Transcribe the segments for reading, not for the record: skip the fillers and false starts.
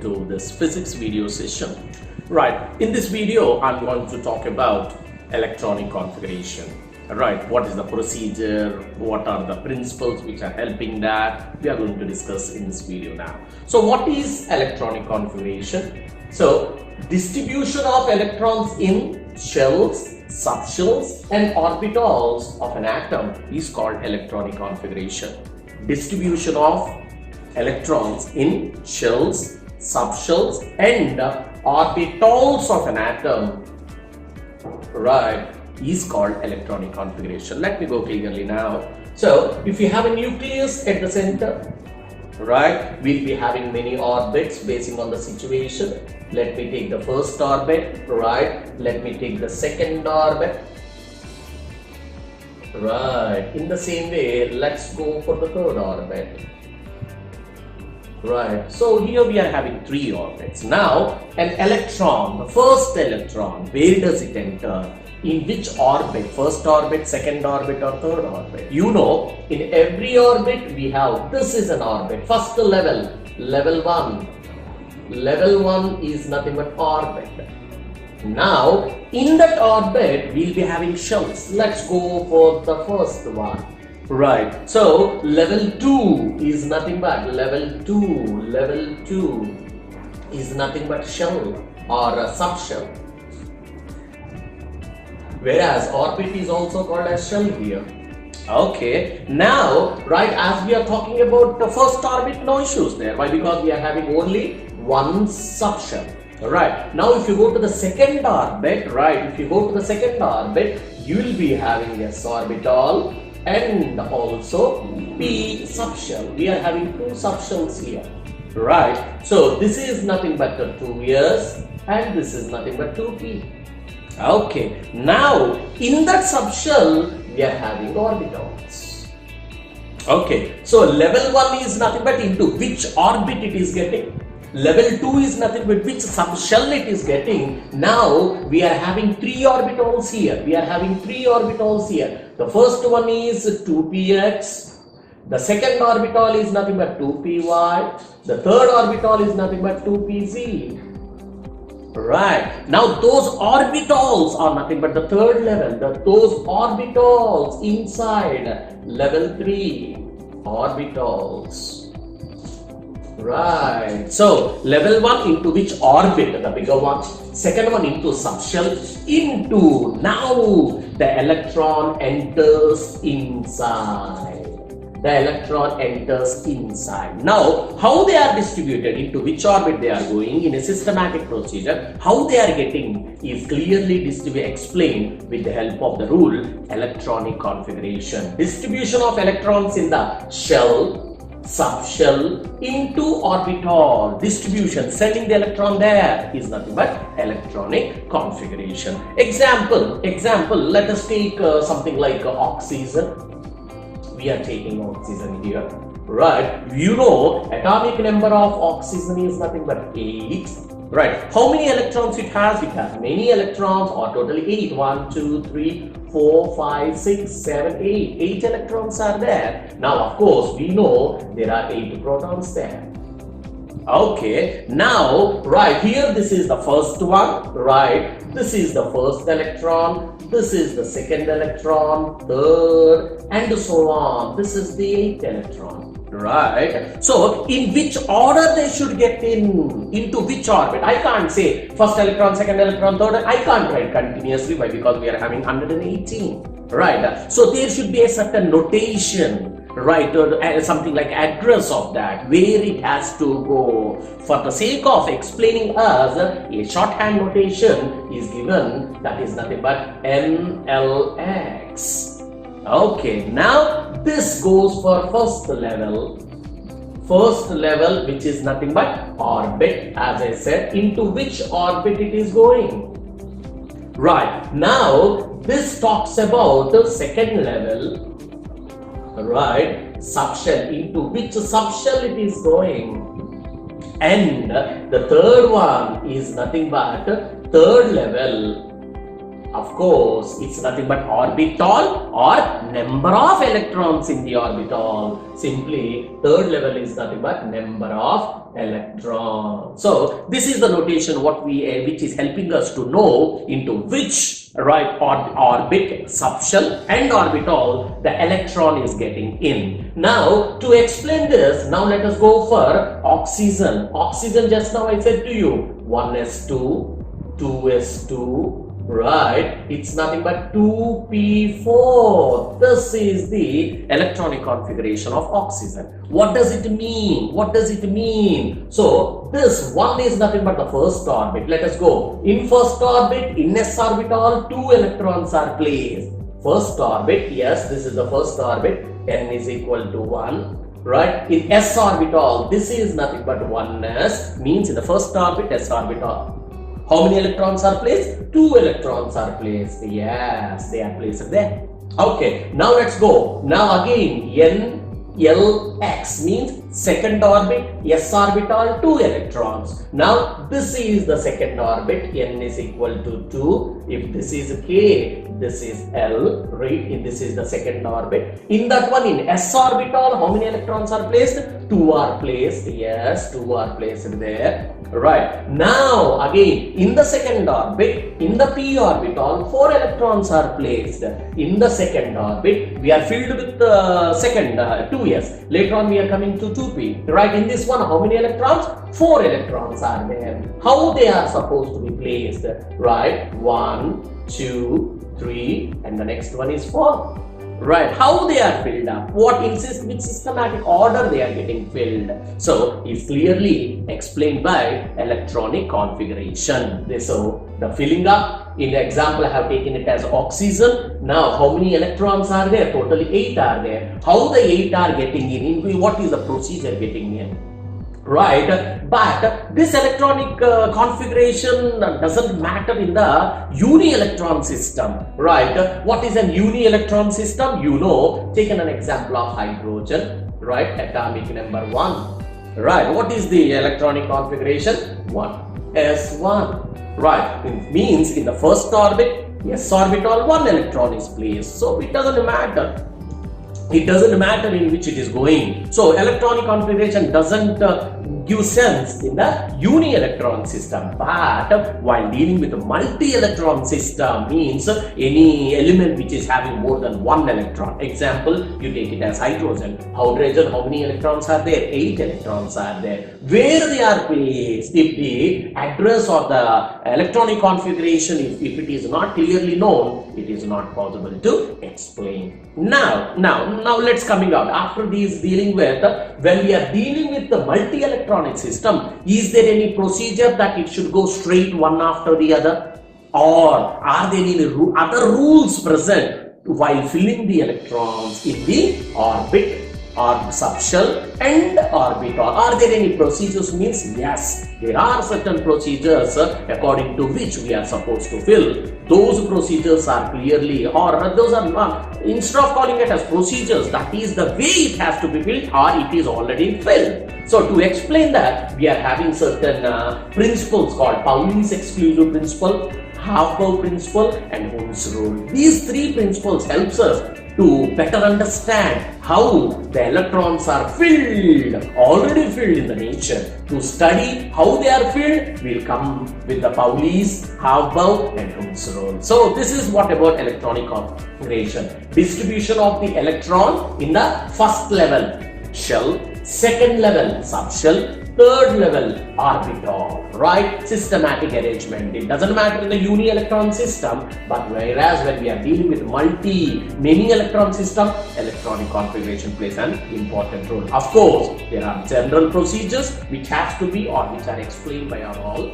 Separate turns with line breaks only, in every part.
to this physics video session. Right, in this video I'm going to talk about electronic configuration. Right, what is the procedure, what are the principles which are helping that, we are going to discuss in this video now. So what is electronic configuration? So distribution of electrons in shells, subshells and orbitals of an atom is called electronic configuration. Distribution of electrons in shells, subshells and orbitals of an atom, right, is called electronic configuration. Let me go clearly now. So if you have a nucleus at the center, right, we'll be having many orbits basing on the situation. Let me take the first orbit, right, let me take the second orbit, right, in the same way let's go for the third orbit. Right, so here we are having three orbits. Now an electron, the first electron, where does it enter? In which orbit? First orbit, second orbit or third orbit? You know, in every orbit we have, this is an orbit, first level, level 1. Level 1 is nothing but orbit. Now in that orbit we'll be having shells. Let's go for the first one. Right, so level 2 is nothing but level 2 is nothing but shell or a subshell. Whereas orbit is also called as shell here. Okay, now, right, as we are talking about the first orbit, no issues there. Why? Because we are having only one subshell. Right, now if you go to the second orbit, right, if you go to the second orbit, you will be having s orbital and also p subshell. We are having two subshells here. Right, so this is nothing but the 2s and this is nothing but 2p. Okay, now in that subshell we are having orbitals. Okay, so level 1 is nothing but into which orbit it is getting. Level 2 is nothing but which subshell it is getting. Now we are having three orbitals here. The first one is 2px. The second orbital is nothing but 2py. The third orbital is nothing but 2pz. Right, now those orbitals are nothing but the third level. Those orbitals inside level 3 orbitals. Right, so level 1 into which orbit? The bigger one. Second one into subshell. Into, now the electron enters inside. Now, how they are distributed, into which orbit they are going in a systematic procedure, how they are getting is clearly explained with the help of the rule electronic configuration. Distribution of electrons in the shell, subshell into orbital. Distribution, sending the electron there is nothing but electronic configuration. Example, let us take something like oxygen. We are taking oxygen here, right? You know, atomic number of oxygen is nothing but 8, right? How many electrons it has? It has many electrons, or totally 8. 1, 2, 3, 4, 5, 6, 7, 8. 8 electrons are there. Now, of course, we know there are 8 protons there. Okay, now, right here, this is the first one, right? This is the first electron, this is the second electron, third, and so on. This is the 8th electron, right? So, in which order they should get into which orbit? I can't say first electron, second electron, third. I can't write continuously. Why? Because we are having 118, right? So, there should be a certain notation, right, or something like address of that, where it has to go. For the sake of explaining us, a shorthand notation is given, that is nothing but NLX. Okay, now this goes for first level, which is nothing but orbit, as I said, into which orbit it is going. Right, now this talks about the second level, right, subshell, into which subshell it is going. And the third one is nothing but third level Of course, it's nothing but orbital or number of electrons in the orbital. Simply, third level is nothing but number of electrons. So this is the notation which is helping us to know into which orbit, subshell and orbital the electron is getting in. Now to explain this, now let us go for oxygen. Oxygen, just now I said to you 1s2, 2s2. Right, it's nothing but 2p4. This is the electronic configuration of oxygen. What does it mean? What does it mean? So this one is nothing but the first orbit. Let us go. In first orbit, in s orbital, 2 electrons are placed. First orbit, yes, this is the first orbit. N is equal to 1. Right, in s orbital, this is nothing but 1s, means in the first orbit, s orbital. How many electrons are placed? 2 electrons are placed. Yes, they are placed there. Okay, now let's go. Now again, NLX means second orbit, s orbital, 2 electrons. Now this is the second orbit, n is equal to 2. If this is k, this is L, right? This is the second orbit. In that one, in s orbital, how many electrons are placed? 2 are placed. Yes, 2 are placed there. Right. Now again, in the second orbit, in the p orbital, 4 electrons are placed. In the second orbit, we are filled with the second 2s. Later on, we are coming to 2p. Right. In this one, how many electrons? 4 electrons are there. How they are supposed to be placed? Right. 1, 2, 3, and the next one is 4. Right, how they are filled up, which systematic order they are getting filled. So it's clearly explained by electronic configuration. So the filling up, in the example I have taken it as oxygen. Now how many electrons are there? Totally 8 are there. How the 8 are getting in? What is the procedure getting in? Right, but this electronic configuration doesn't matter in the Uni Electron System. Right, what is an Uni Electron System? You know, taken an example of hydrogen, right, atomic number 1. Right, what is the electronic configuration? 1s1. Right, it means in the first orbit, s orbital, 1 electron is placed. So it doesn't matter. It doesn't matter in which it is going. So electronic configuration doesn't give sense in the Uni Electron System. But while dealing with a multi-electron system, means any element which is having more than 1 electron. Example, you take it as hydrogen. Hydrogen, how many electrons are there? 8 electrons are there. Where they are placed, if the address or the electronic configuration, if it is not clearly known, it is not possible to explain. Now let's coming out after these dealing with, when we are dealing with the multi-electronic system, is there any procedure that it should go straight one after the other, or are there any other rules present while filling the electrons in the orbit or subshell and orbital? Are there any procedures? Means yes, there are certain procedures according to which we are supposed to fill. Those procedures are clearly, or those are not, instead of calling it as procedures, that is the way it has to be filled, or it is already filled. So to explain that, we are having certain principles called Pauli's exclusive principle, half-bow principle, and Ohm's rule. These 3 principles helps us to better understand how the electrons are filled, already filled in the nature. To study how they are filled, we'll come with the Pauli's, half-bow, and Ohm's rule. So this is what about electronic configuration. Distribution of the electron in the first level, shell, second level, subshell, third level, orbital, right? Systematic arrangement. It doesn't matter in the Uni Electron System, but whereas when we are dealing with many electron system, electronic configuration plays an important role. Of course, there are general procedures which has to be, or which are explained by our all.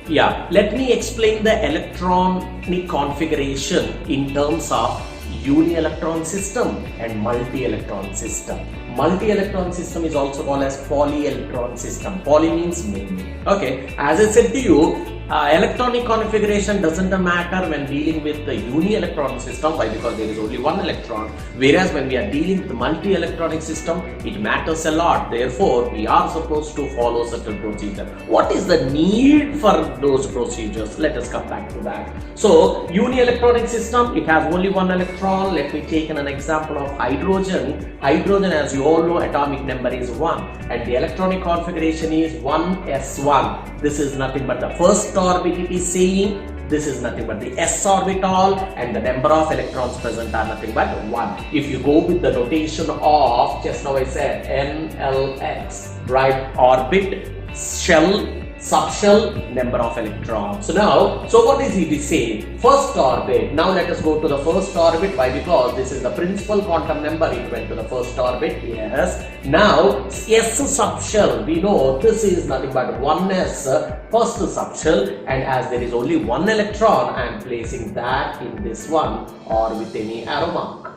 Yeah, let me explain the electronic configuration in terms of Uni Electron System and Multi-Electron System. Multi-Electron System is also called as Poly-Electron System. Poly means many. Okay, as I said to you, Electronic configuration doesn't matter when dealing with the Uni Electronic System. Why? Because there is only one electron. Whereas when we are dealing with the Multi-Electronic System, it matters a lot. Therefore, we are supposed to follow certain procedure. What is the need for those procedures? Let us come back to that. So, Uni Electronic System, it has only one electron. Let me take an example of hydrogen. Hydrogen, as you all know, atomic number is 1 and the electronic configuration is 1s1. This is nothing but the first orbit it is saying. This is nothing but the s orbital, and the number of electrons present are nothing but 1. If you go with the notation of, just now I said, NLX, right? Orbit, shell, subshell, number of electrons. So what is it saying? First orbit. Now let us go to the first orbit. Why? Because this is the principal quantum number. It went to the first orbit. Yes. Now S subshell. We know this is nothing but 1s first subshell, and as there is only one electron, I am placing that in this one or with any arrow mark.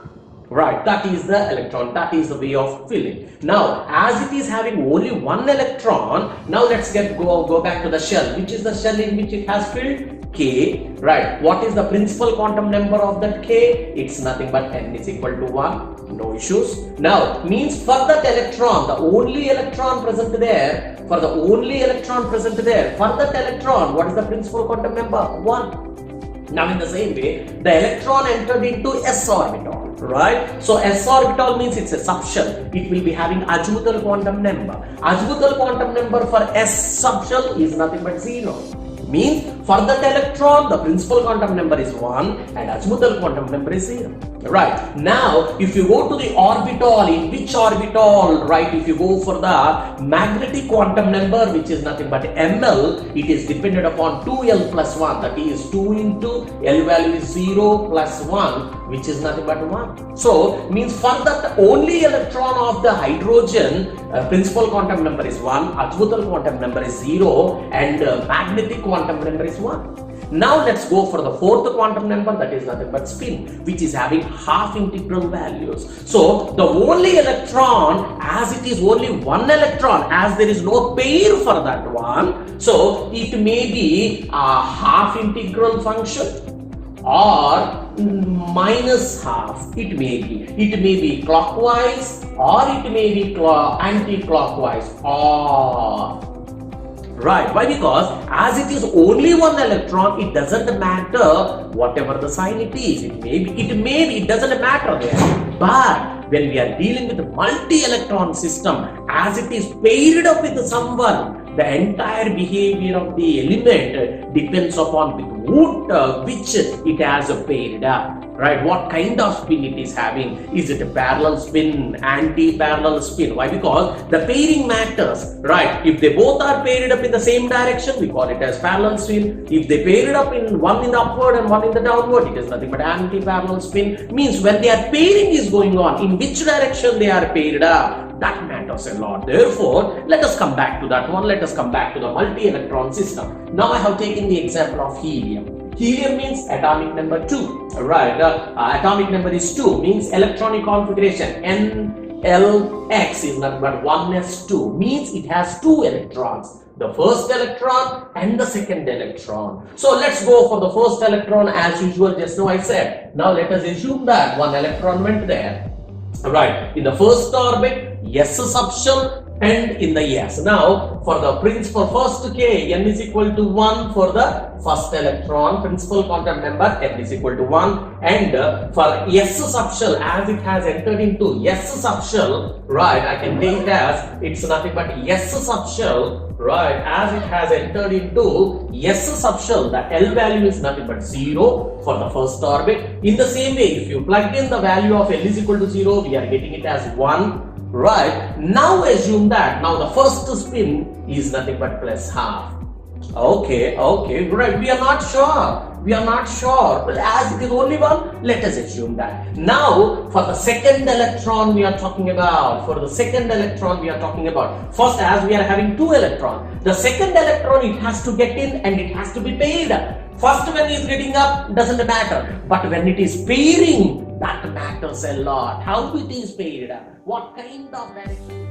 Right, that is the electron, that is the way of filling. Now, as it is having only one electron, now let's go back to the shell. Which is the shell in which it has filled? K, right. What is the principal quantum number of that K? It's nothing but n is equal to 1. No issues. Now, means for that electron, the only electron present there, for that electron, what is the principal quantum number? 1. Now in the same way, the electron entered into s orbital, right? So s orbital means it's a subshell. It will be having azimuthal quantum number. Azimuthal quantum number for s subshell is nothing but 0. Means for that electron, the principal quantum number is 1 and azimuthal quantum number is 0. Right. Now, if you go to the orbital, in which orbital, right, if you go for the magnetic quantum number, which is nothing but ml, it is dependent upon 2l plus 1, that is 2 into l value is 0 plus 1, which is nothing but 1. So, means for that only electron of the hydrogen, principal quantum number is 1, azimuthal quantum number is 0, and magnetic quantum number is 1. Now let's go for the fourth quantum number, that is nothing but spin, which is having half integral values. So the only electron, as it is only one electron, as there is no pair for that one, so it may be a half integral function or minus half. It may be clockwise or it may be anti-clockwise or right. Why? Because as it is only one electron, it doesn't matter whatever the sign it is. It may be, it doesn't matter there. But when we are dealing with a multi-electron system, as it is paired up with someone, the entire behavior of the element depends upon which it has paired up. Right, what kind of spin it is having? Is it a parallel spin, anti-parallel spin? Why? Because the pairing matters, right? If they both are paired up in the same direction, we call it as parallel spin. If they paired up in one in the upward and one in the downward, it is nothing but anti-parallel spin. Means when their pairing is going on, in which direction they are paired up, that matters a lot. Therefore, let us come back to that one. Let us come back to the multi-electron system. Now I have taken the example of helium. Helium means atomic number 2, right? Atomic number is 2, means electronic configuration NLX is nothing but 1s2, means it has 2 electrons, the first electron and the second electron. So let's go for the first electron as usual, just now I said. Now let us assume that one electron went there, right? In the first orbit, s subshell, and in the s. Now for the principal first K, n is equal to 1 for the first electron, principal quantum number n is equal to 1, and for s subshell, as it has entered into s subshell, right, I can take as it's nothing but s subshell, right, as it has entered into s subshell, the L value is nothing but 0 for the first orbit. In the same way, if you plug in the value of L is equal to 0, we are getting it as 1. Right, now assume that now the first spin is nothing but plus half. Okay, right, we are not sure. Well, as it is only one, let us assume that. Now, for the second electron we are talking about. First, as we are having 2 electrons, the second electron, it has to get in and it has to be paired up. First, when it is getting up, doesn't matter. But when it is pairing, that matters a lot. How it is paired up? What kind of direction?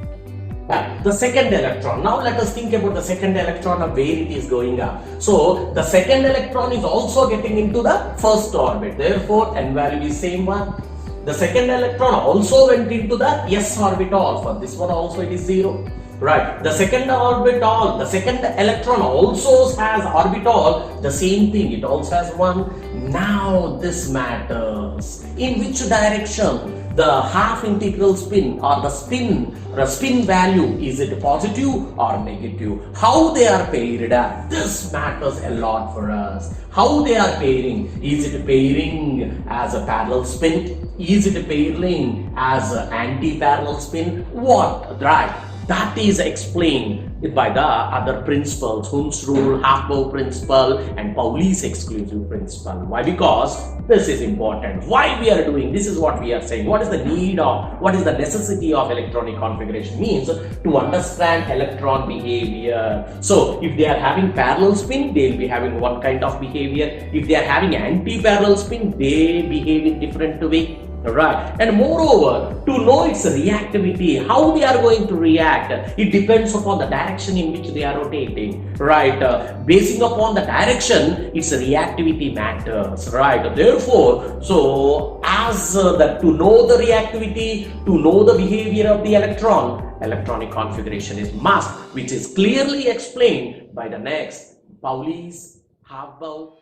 The second electron. Now let us think about the second electron of where it is going up. So the second electron is also getting into the first orbit. Therefore, n value is same one. The second electron also went into the s orbital. For this one also it is 0. Right. The second orbital, the second electron also has orbital, the same thing, it also has 1. Now this matters. In which direction? The half integral spin or the spin value, is it positive or negative? How they are paired up? This matters a lot for us. How they are pairing? Is it pairing as a parallel spin? Is it pairing as an anti-parallel spin? What? Right. That is explained by the other principles, Hund's rule, half-bow principle, and Pauli's exclusive principle. Why? Because this is important. Why we are doing this is what we are saying. What is the need of, what is the necessity of electronic configuration? Means to understand electron behavior. So if they are having parallel spin, they will be having one kind of behavior. If they are having anti-parallel spin, they behave in different way. Right, and moreover, to know its reactivity, how they are going to react, it depends upon the direction in which they are rotating. Right, basing upon the direction, its reactivity matters. Right, therefore, so as that to know the reactivity, to know the behavior of the electron, electronic configuration is must, which is clearly explained by the next Pauli's half-bow.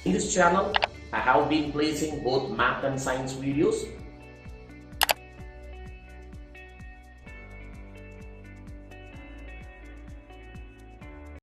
In this channel, I have been placing both math and science videos.